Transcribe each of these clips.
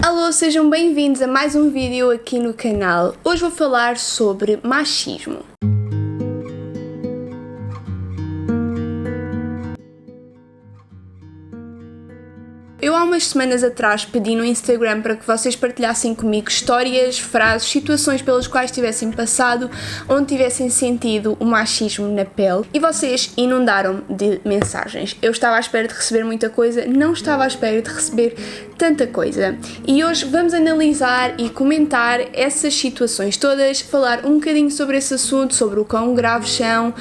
Alô, sejam bem-vindos a mais um vídeo aqui no canal. Hoje vou falar sobre machismo. Eu há umas semanas atrás pedi no Instagram para que vocês partilhassem comigo histórias, frases, situações pelas quais tivessem passado, onde tivessem sentido o machismo na pele, e vocês inundaram-me de mensagens. Eu estava à espera de receber muita coisa, não estava à espera de receber tanta coisa. E hoje vamos analisar e comentar essas situações todas, falar um bocadinho sobre esse assunto, sobre o quão graves são,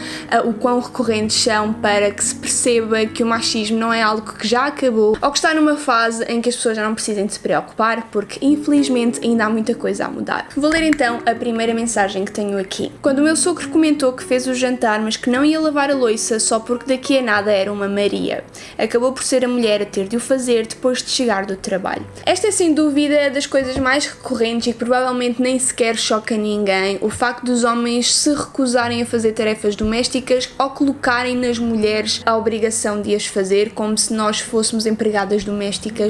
o quão recorrentes são, para que se perceba que o machismo não é algo que já acabou ou que está numa fase em que as pessoas já não precisem de se preocupar, porque infelizmente ainda há muita coisa a mudar. Vou ler então a primeira mensagem que tenho aqui. Quando o meu sogro comentou que fez o jantar, mas que não ia lavar a louça só porque daqui a nada era uma Maria. Acabou por ser a mulher a ter de o fazer depois de chegar do trabalho. Esta é sem dúvida das coisas mais recorrentes e que provavelmente nem sequer choca ninguém, o facto dos homens se recusarem a fazer tarefas domésticas ou colocarem nas mulheres a obrigação de as fazer, como se nós fôssemos empregadas domésticas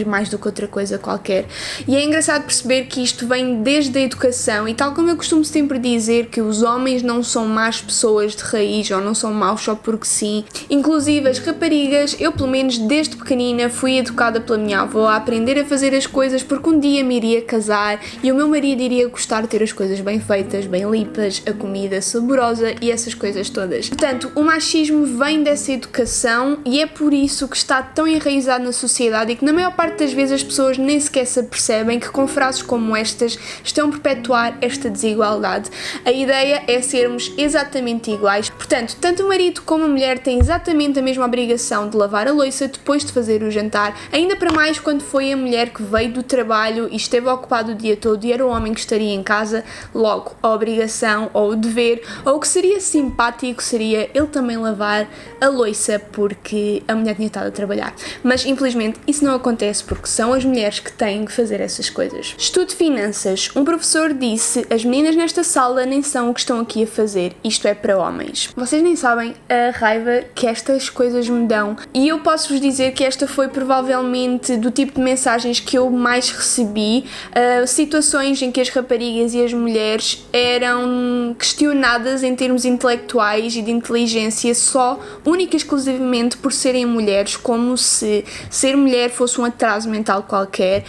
mais do que outra coisa qualquer. E é engraçado perceber que isto vem desde a educação, e tal como eu costumo sempre dizer que os homens não são más pessoas de raiz ou não são maus só porque sim. Inclusive as raparigas, eu pelo menos desde pequenina fui educada pela minha avó a aprender a fazer as coisas porque um dia me iria casar e o meu marido iria gostar de ter as coisas bem feitas, bem limpas, a comida saborosa e essas coisas todas. Portanto, o machismo vem dessa educação e é por isso que está tão enraizado na sociedade e que na maior parte das vezes as pessoas nem sequer se apercebem que com frases como estas estão a perpetuar esta desigualdade. A ideia é sermos exatamente iguais, portanto, tanto o marido como a mulher têm exatamente a mesma obrigação de lavar a louça depois de fazer o jantar, ainda para mais quando foi a mulher que veio do trabalho e esteve ocupado o dia todo e era o homem que estaria em casa. Logo, a obrigação ou o dever, ou o que seria simpático seria ele também lavar a louça porque a mulher tinha estado a trabalhar. Mas infelizmente isso não acontece porque são as mulheres que têm que fazer essas coisas. Estudo finanças. Um professor disse: as meninas nesta sala nem são o que estão aqui a fazer, isto é para homens. Vocês nem sabem a raiva que estas coisas me dão, e eu posso-vos dizer que esta foi provavelmente do tipo de mensagens que eu mais recebi, situações em que as raparigas e as mulheres eram questionadas em termos intelectuais e de inteligência só, única e exclusivamente por serem mulheres, como se ser mulher fosse um atraso mental qualquer.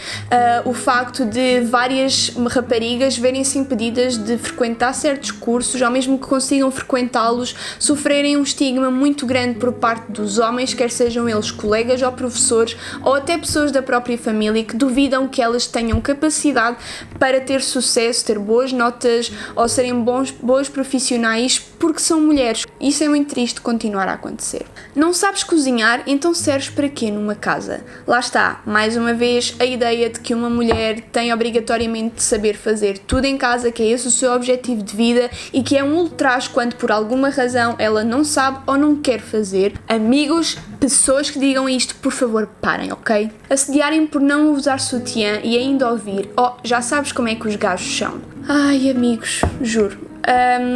O facto de várias raparigas verem-se impedidas de frequentar certos cursos, ou mesmo que consigam frequentá-los, sofrerem um estigma muito grande por parte dos homens, quer sejam eles colegas ou professores, ou até pessoas da própria família que duvidam que elas tenham capacidade para ter sucesso, ter boas notas ou serem boas profissionais porque são mulheres. Isso é muito triste continuar a acontecer. Não sabes cozinhar, então serves para quê numa casa? Lá está, mais uma vez, a ideia de que uma mulher tem obrigatoriamente de saber fazer tudo em casa, que é esse o seu objetivo de vida e que é um ultraje quando por alguma razão ela não sabe ou não quer fazer. Amigos, pessoas que digam isto, por favor, parem, ok? Assediarem por não usar sutiã e ainda ouvir: oh, já sabes como é que os gajos são. Ai, amigos, juro.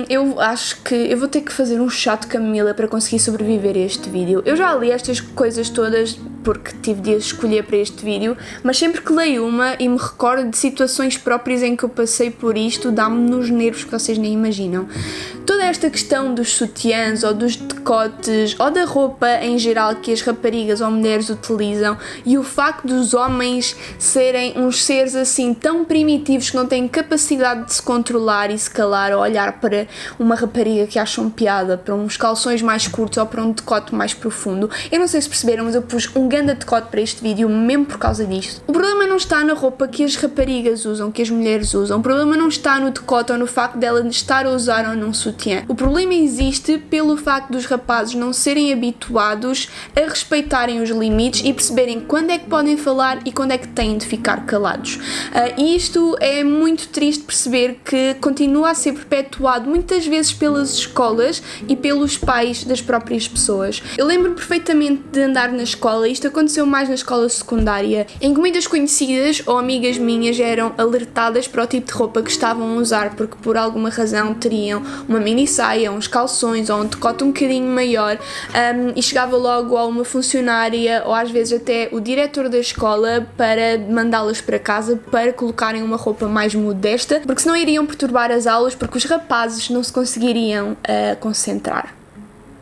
Eu acho que eu vou ter que fazer um chá de camomila para conseguir sobreviver a este vídeo. Eu já li estas coisas todas porque tive de as escolher para este vídeo, mas sempre que leio uma e me recordo de situações próprias em que eu passei por isto, dá-me nos nervos que vocês nem imaginam. Toda esta questão dos sutiãs ou dos decotes ou da roupa em geral que as raparigas ou mulheres utilizam, e o facto dos homens serem uns seres assim tão primitivos que não têm capacidade de se controlar e se calar ou olhar para uma rapariga que acham piada, para uns calções mais curtos ou para um decote mais profundo. Eu não sei se perceberam, mas eu pus um ganda decote para este vídeo mesmo por causa disto. O problema não está na roupa que as raparigas usam, que as mulheres usam. O problema não está no decote ou no facto dela estar a usar ou não sutiã. O problema existe pelo facto dos rapazes não serem habituados a respeitarem os limites e perceberem quando é que podem falar e quando é que têm de ficar calados. E isto é muito triste perceber que continua a ser perpetuado muitas vezes pelas escolas e pelos pais das próprias pessoas. Eu lembro perfeitamente de andar na escola, isto aconteceu mais na escola secundária, em que muitas conhecidas ou amigas minhas eram alertadas para o tipo de roupa que estavam a usar porque por alguma razão teriam uma mini saia, uns calções ou um decote um bocadinho bocadinho maior e chegava logo a uma funcionária ou às vezes até o diretor da escola para mandá-las para casa para colocarem uma roupa mais modesta, porque senão iriam perturbar as aulas, porque os rapazes não se conseguiriam concentrar.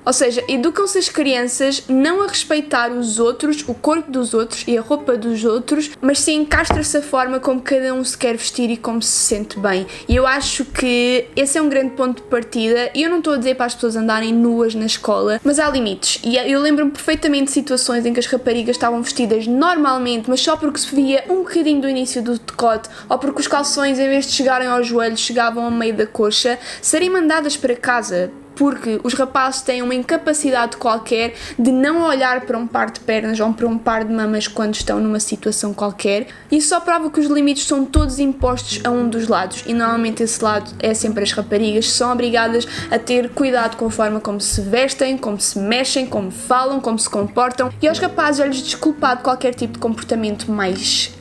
Ou seja, educam-se as crianças não a respeitar os outros, o corpo dos outros e a roupa dos outros, mas sim castra-se a forma como cada um se quer vestir e como se sente bem. E eu acho que esse é um grande ponto de partida, e eu não estou a dizer para as pessoas andarem nuas na escola, mas há limites. E eu lembro-me perfeitamente de situações em que as raparigas estavam vestidas normalmente, mas só porque se via um bocadinho do início do decote, ou porque os calções, em vez de chegarem aos joelhos, chegavam ao meio da coxa, serem mandadas para casa. Porque os rapazes têm uma incapacidade qualquer de não olhar para um par de pernas ou para um par de mamas quando estão numa situação qualquer. Isso só prova que os limites são todos impostos a um dos lados, e normalmente esse lado é sempre as raparigas, que são obrigadas a ter cuidado com a forma como se vestem, como se mexem, como falam, como se comportam, e aos rapazes é-lhes desculpado qualquer tipo de comportamento mais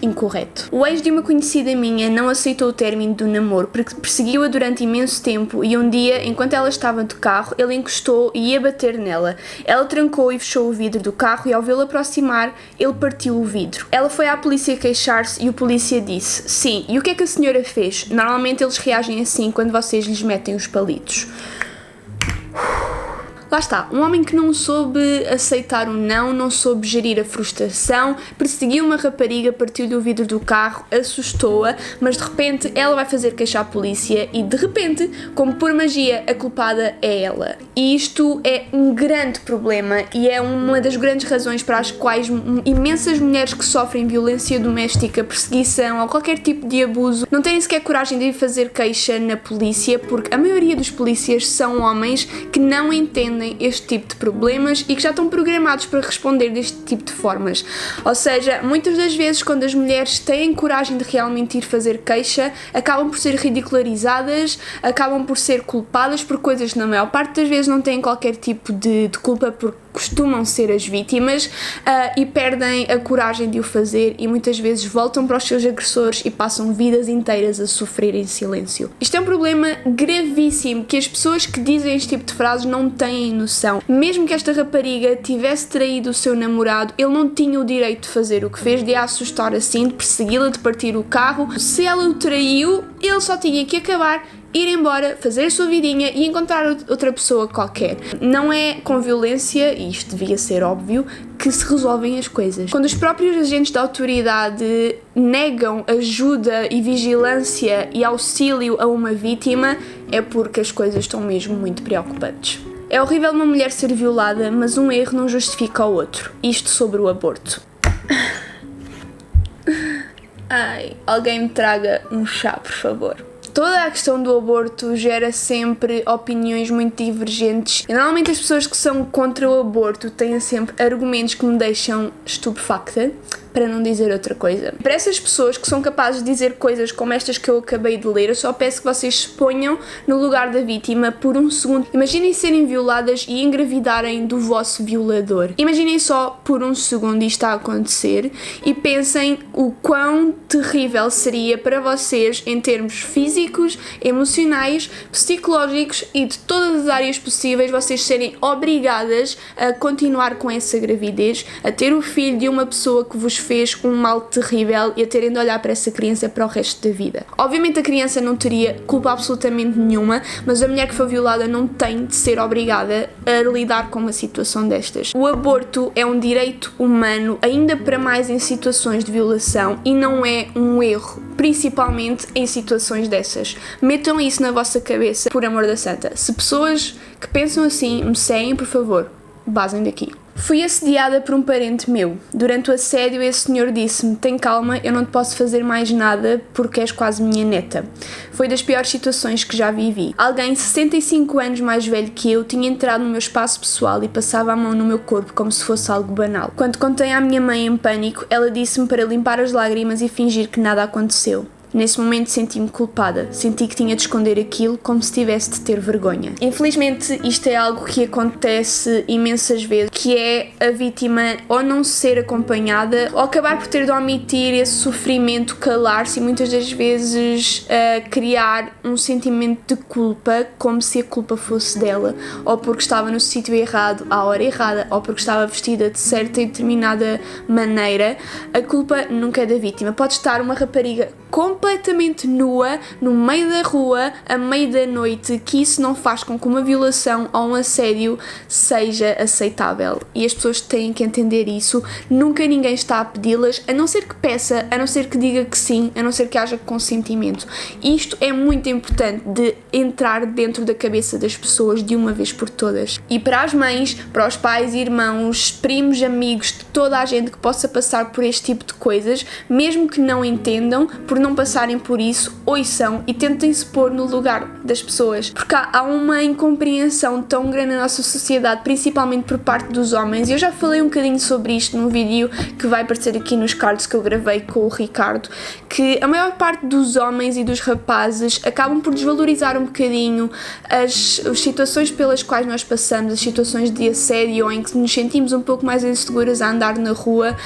incorreto. O ex de uma conhecida minha não aceitou o término do namoro porque perseguiu-a durante imenso tempo, e um dia, enquanto ela estava de carro, ele encostou e ia bater nela. Ela trancou e fechou o vidro do carro, e ao vê-lo aproximar, ele partiu o vidro. Ela foi à polícia queixar-se e o polícia disse: sim, e o que é que a senhora fez? Normalmente eles reagem assim quando vocês lhes metem os palitos. Lá está, um homem que não soube aceitar o não soube gerir a frustração, perseguiu uma rapariga, partiu-lhe o vidro do carro, assustou-a, mas de repente ela vai fazer queixa à polícia e de repente, como por magia, a culpada é ela. E isto é um grande problema e é uma das grandes razões para as quais imensas mulheres que sofrem violência doméstica, perseguição ou qualquer tipo de abuso não têm sequer coragem de ir fazer queixa na polícia, porque a maioria dos polícias são homens que não entendem este tipo de problemas e que já estão programados para responder deste tipo de formas. Ou seja, muitas das vezes quando as mulheres têm coragem de realmente ir fazer queixa, acabam por ser ridicularizadas, acabam por ser culpadas por coisas que na maior parte das vezes não têm qualquer tipo de culpa, porque costumam ser as vítimas e perdem a coragem de o fazer, e muitas vezes voltam para os seus agressores e passam vidas inteiras a sofrer em silêncio. Isto é um problema gravíssimo que as pessoas que dizem este tipo de frases não têm noção. Mesmo que esta rapariga tivesse traído o seu namorado, ele não tinha o direito de fazer o que fez, de a assustar assim, de persegui-la, de partir o carro. Se ela o traiu, ele só tinha que acabar, ir embora, fazer a sua vidinha e encontrar outra pessoa qualquer. Não é com violência, e isto devia ser óbvio, que se resolvem as coisas. Quando os próprios agentes da autoridade negam ajuda e vigilância e auxílio a uma vítima, é porque as coisas estão mesmo muito preocupantes. É horrível uma mulher ser violada, mas um erro não justifica o outro. Isto sobre o aborto. Ai, alguém me traga um chá, por favor. Toda a questão do aborto gera sempre opiniões muito divergentes, e normalmente as pessoas que são contra o aborto têm sempre argumentos que me deixam estupefacta, para não dizer outra coisa. Para essas pessoas que são capazes de dizer coisas como estas que eu acabei de ler, eu só peço que vocês se ponham no lugar da vítima por um segundo. Imaginem serem violadas e engravidarem do vosso violador. Imaginem só por um segundo isto a acontecer e pensem o quão terrível seria para vocês em termos físicos, emocionais, psicológicos e de todas as áreas possíveis, vocês serem obrigadas a continuar com essa gravidez, a ter o filho de uma pessoa que vos fez um mal terrível e a terem de olhar para essa criança para o resto da vida. Obviamente a criança não teria culpa absolutamente nenhuma, mas a mulher que foi violada não tem de ser obrigada a lidar com uma situação destas. O aborto é um direito humano, ainda para mais em situações de violação, e não é um erro, principalmente em situações dessas. Metam isso na vossa cabeça, por amor da santa. Se pessoas que pensam assim me seguem, por favor, basem daqui. Fui assediada por um parente meu. Durante o assédio, esse senhor disse-me: tem calma, eu não te posso fazer mais nada porque és quase minha neta. Foi das piores situações que já vivi. Alguém 65 anos mais velho que eu tinha entrado no meu espaço pessoal e passava a mão no meu corpo como se fosse algo banal. Quando contei à minha mãe em pânico, ela disse-me para limpar as lágrimas e fingir que nada aconteceu. Nesse momento senti-me culpada, senti que tinha de esconder aquilo como se tivesse de ter vergonha. Infelizmente isto é algo que acontece imensas vezes, que é a vítima ou não ser acompanhada ou acabar por ter de omitir esse sofrimento, calar-se e muitas das vezes criar um sentimento de culpa, como se a culpa fosse dela, ou porque estava no sítio errado, à hora errada, ou porque estava vestida de certa e determinada maneira. A culpa nunca é da vítima. Pode estar uma rapariga completamente nua no meio da rua, à meia da noite, que isso não faz com que uma violação ou um assédio seja aceitável. E as pessoas têm que entender isso. Nunca ninguém está a pedi-las, a não ser que peça, a não ser que diga que sim, a não ser que haja consentimento. Isto é muito importante de entrar dentro da cabeça das pessoas de uma vez por todas. E para as mães, para os pais, irmãos, primos, amigos, de toda a gente que possa passar por este tipo de coisas, mesmo que não entendam, por não passarem por isso, ouçam e tentem se pôr no lugar das pessoas, porque há uma incompreensão tão grande na nossa sociedade, principalmente por parte dos homens, e eu já falei um bocadinho sobre isto num vídeo que vai aparecer aqui nos cards que eu gravei com o Ricardo, que a maior parte dos homens e dos rapazes acabam por desvalorizar um bocadinho as situações pelas quais nós passamos, as situações de assédio em que nos sentimos um pouco mais inseguras a andar na rua,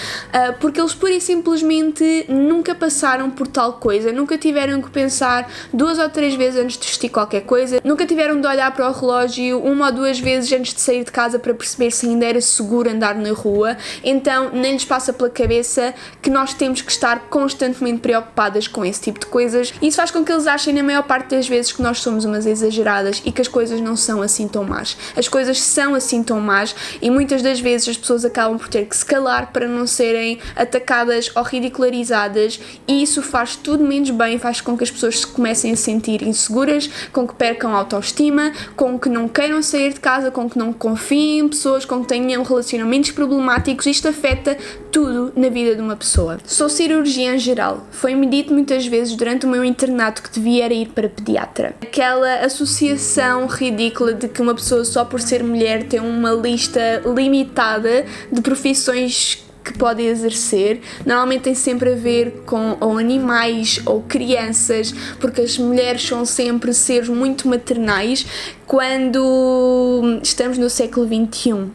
porque eles pura e simplesmente nunca passaram por tal coisa, nunca tiveram que pensar 2 ou 3 vezes antes de vestir qualquer coisa, nunca tiveram de olhar para o relógio 1 ou 2 vezes antes de sair de casa para perceber se ainda era seguro andar na rua, então nem lhes passa pela cabeça que nós temos que estar constantemente preocupadas com esse tipo de coisas. Isso faz com que eles achem na maior parte das vezes que nós somos umas exageradas e que as coisas não são assim tão más. As coisas são assim tão más e muitas das vezes as pessoas acabam por ter que se calar para não serem atacadas ou ridicularizadas, e isso faz tudo menos bem, faz com que as pessoas se comecem a sentir inseguras, com que percam a autoestima, com que não queiram sair de casa, com que não confiem em pessoas, com que tenham relacionamentos problemáticos. Isto afeta tudo na vida de uma pessoa. Sou cirurgiã geral. Foi-me dito muitas vezes durante o meu internato que devia ir para pediatra. Aquela associação ridícula de que uma pessoa só por ser mulher tem uma lista limitada de profissões que pode exercer, normalmente tem sempre a ver com ou animais ou crianças, porque as mulheres são sempre seres muito maternais quando estamos no século XXI.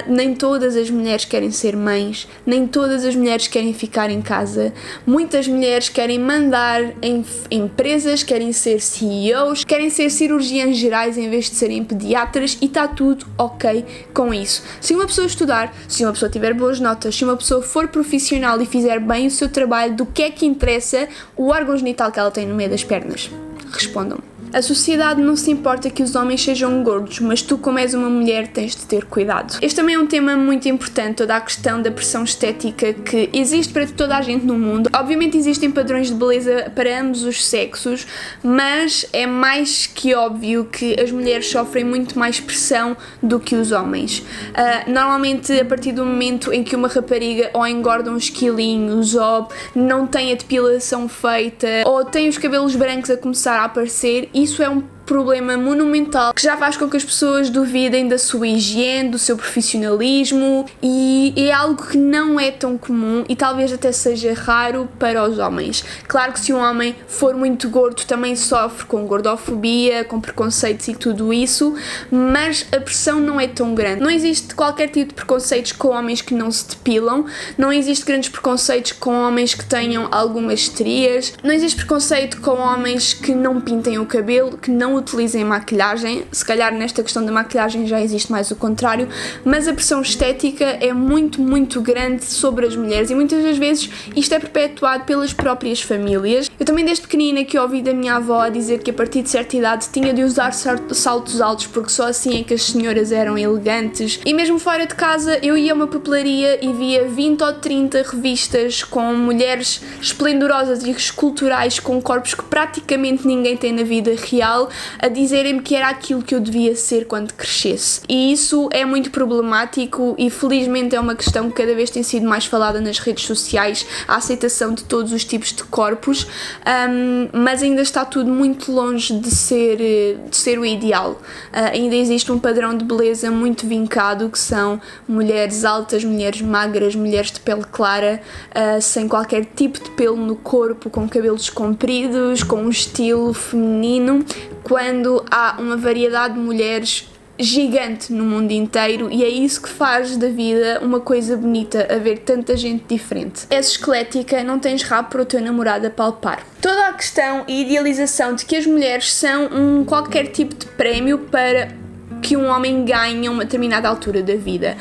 Nem todas as mulheres querem ser mães, nem todas as mulheres querem ficar em casa. Muitas mulheres querem mandar em empresas, querem ser CEOs, querem ser cirurgiãs gerais em vez de serem pediatras, e está tudo ok com isso. Se uma pessoa estudar, se uma pessoa tiver boas notas, se uma pessoa for profissional e fizer bem o seu trabalho, do que é que interessa o órgão genital que ela tem no meio das pernas? Respondam. A sociedade não se importa que os homens sejam gordos, mas tu, como és uma mulher, tens de ter cuidado. Este também é um tema muito importante, toda a questão da pressão estética que existe para toda a gente no mundo. Obviamente existem padrões de beleza para ambos os sexos, mas é mais que óbvio que as mulheres sofrem muito mais pressão do que os homens. Normalmente, a partir do momento em que uma rapariga ou engorda uns quilinhos, ou não tem a depilação feita, ou tem os cabelos brancos a começar a aparecer, isso é um problema monumental que já faz com que as pessoas duvidem da sua higiene, do seu profissionalismo, e é algo que não é tão comum e talvez até seja raro para os homens. Claro que se um homem for muito gordo também sofre com gordofobia, com preconceitos e tudo isso, mas a pressão não é tão grande. Não existe qualquer tipo de preconceitos com homens que não se depilam, não existe grandes preconceitos com homens que tenham algumas estrias, não existe preconceito com homens que não pintem o cabelo, que não utilizem maquilhagem. Se calhar nesta questão da maquilhagem já existe mais o contrário, mas a pressão estética é muito, muito grande sobre as mulheres e muitas das vezes isto é perpetuado pelas próprias famílias. Eu também desde pequenina que ouvi da minha avó a dizer que a partir de certa idade tinha de usar saltos altos porque só assim é que as senhoras eram elegantes, e mesmo fora de casa eu ia a uma papelaria e via 20 ou 30 revistas com mulheres esplendorosas e esculturais com corpos que praticamente ninguém tem na vida real, a dizerem-me que era aquilo que eu devia ser quando crescesse. E isso é muito problemático e felizmente é uma questão que cada vez tem sido mais falada nas redes sociais, a aceitação de todos os tipos de corpos, mas ainda está tudo muito longe de ser o ideal. Ainda existe um padrão de beleza muito vincado, que são mulheres altas, mulheres magras, mulheres de pele clara, sem qualquer tipo de pelo no corpo, com cabelos compridos, com um estilo feminino, quando há uma variedade de mulheres gigante no mundo inteiro, e é isso que faz da vida uma coisa bonita, a ver tanta gente diferente. És esquelética, não tens rabo para o teu namorado apalpar. Toda a questão e idealização de que as mulheres são qualquer tipo de prémio para que um homem ganhe a uma determinada altura da vida.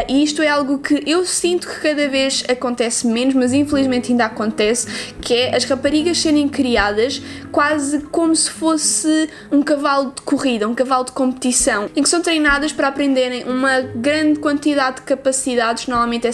E isto é algo que eu sinto que cada vez acontece menos, mas infelizmente ainda acontece, que é as raparigas serem criadas quase como se fosse um cavalo de corrida, um cavalo de competição, em que são treinadas para aprenderem uma grande quantidade de capacidades, normalmente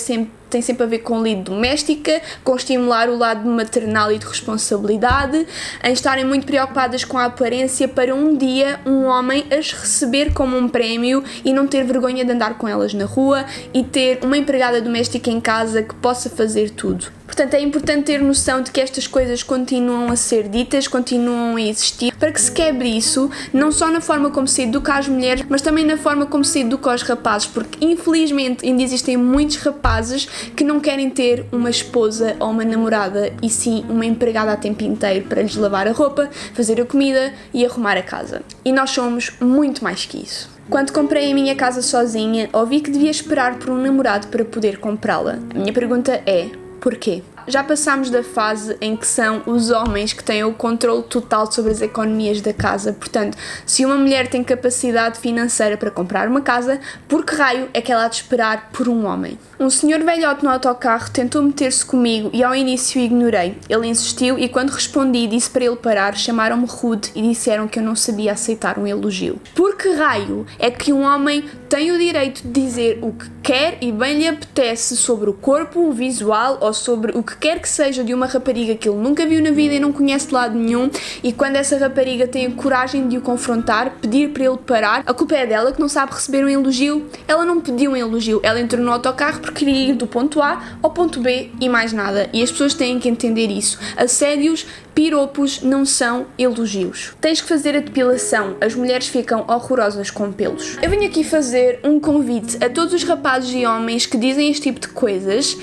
tem sempre a ver com lido doméstica, com estimular o lado maternal e de responsabilidade, em estarem muito preocupadas com a aparência para um dia um homem as receber como um prémio e não ter vergonha de andar com elas na rua e ter uma empregada doméstica em casa que possa fazer tudo. Portanto, é importante ter noção de que estas coisas continuam a ser ditas, continuam a existir, para que se quebre isso, não só na forma como se educa as mulheres, mas também na forma como se educa os rapazes, porque infelizmente ainda existem muitos rapazes que não querem ter uma esposa ou uma namorada, e sim uma empregada a tempo inteiro para lhes lavar a roupa, fazer a comida e arrumar a casa. E nós somos muito mais que isso. Quando comprei a minha casa sozinha, ouvi que devia esperar por um namorado para poder comprá-la. A minha pergunta é: porquê? Já passámos da fase em que são os homens que têm o controle total sobre as economias da casa. Portanto, se uma mulher tem capacidade financeira para comprar uma casa, por que raio é que ela há de esperar por um homem? Um senhor velhote no autocarro tentou meter-se comigo e ao início ignorei. Ele insistiu e quando respondi e disse para ele parar, chamaram-me rude e disseram que eu não sabia aceitar um elogio. Por que raio é que um homem tem o direito de dizer o que quer e bem lhe apetece sobre o corpo, o visual ou sobre o que quer que seja de uma rapariga que ele nunca viu na vida e não conhece de lado nenhum, e quando essa rapariga tem a coragem de o confrontar, pedir para ele parar, a culpa é dela que não sabe receber um elogio? Ela não pediu um elogio, ela entrou no autocarro porque queria ir do ponto A ao ponto B e mais nada, e as pessoas têm que entender isso. Assédios, piropos não são elogios. Tens que fazer a depilação, as mulheres ficam horrorosas com pelos. Eu venho aqui fazer um convite a todos os rapazes e homens que dizem este tipo de coisas,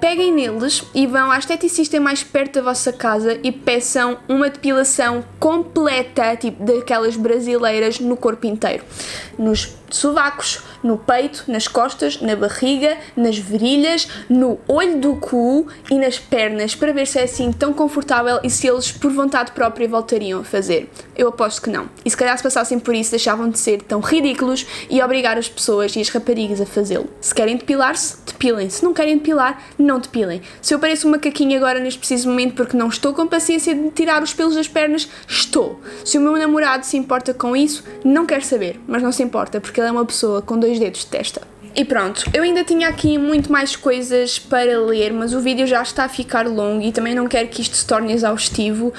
peguem neles e vão à esteticista mais perto da vossa casa e peçam uma depilação completa, tipo daquelas brasileiras, no corpo inteiro. Nos sovacos, no peito, nas costas, na barriga, nas virilhas, no olho do cu e nas pernas, para ver se é assim tão confortável e se eles por vontade própria voltariam a fazer. Eu aposto que não. E se calhar se passassem por isso deixavam de ser tão ridículos e obrigar as pessoas e as raparigas a fazê-lo. Se querem depilar-se, depilem. Se não querem depilar, não depilem. Se eu pareço uma caquinha agora neste preciso momento porque não estou com paciência de tirar os pelos das pernas, estou. Se o meu namorado se importa com isso, não quero saber, mas não se importa porque ele é uma pessoa com 2 dedos de testa. E pronto, eu ainda tinha aqui muito mais coisas para ler, mas o vídeo já está a ficar longo e também não quero que isto se torne exaustivo.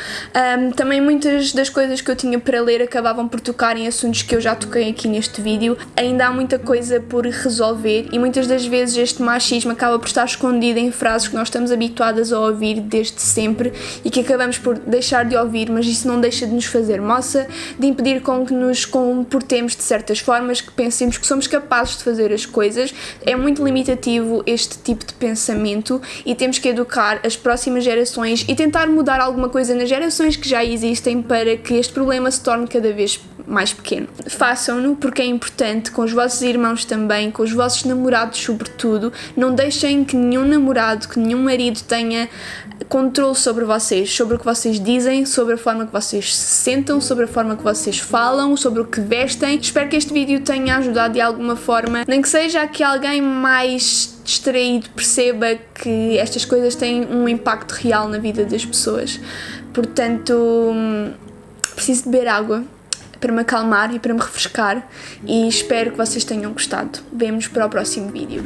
Também muitas das coisas que eu tinha para ler acabavam por tocar em assuntos que eu já toquei aqui neste vídeo. Ainda há muita coisa por resolver e muitas das vezes este machismo acaba por estar escondido em frases que nós estamos habituadas a ouvir desde sempre e que acabamos por deixar de ouvir, mas isso não deixa de nos fazer moça, de impedir com que nos comportemos de certas formas, que pensemos que somos capazes de fazer as coisas. É muito limitativo este tipo de pensamento e temos que educar as próximas gerações e tentar mudar alguma coisa nas gerações que já existem para que este problema se torne cada vez mais pequeno. Façam-no porque é importante, com os vossos irmãos também, com os vossos namorados sobretudo. Não deixem que nenhum namorado, que nenhum marido tenha controle sobre vocês, sobre o que vocês dizem, sobre a forma que vocês se sentam, sobre a forma que vocês falam, sobre o que vestem. Espero que este vídeo tenha ajudado de alguma forma, nem que seja que alguém mais distraído perceba que estas coisas têm um impacto real na vida das pessoas. Portanto, preciso de beber água para me acalmar e para me refrescar e espero que vocês tenham gostado. Vemo-nos para o próximo vídeo.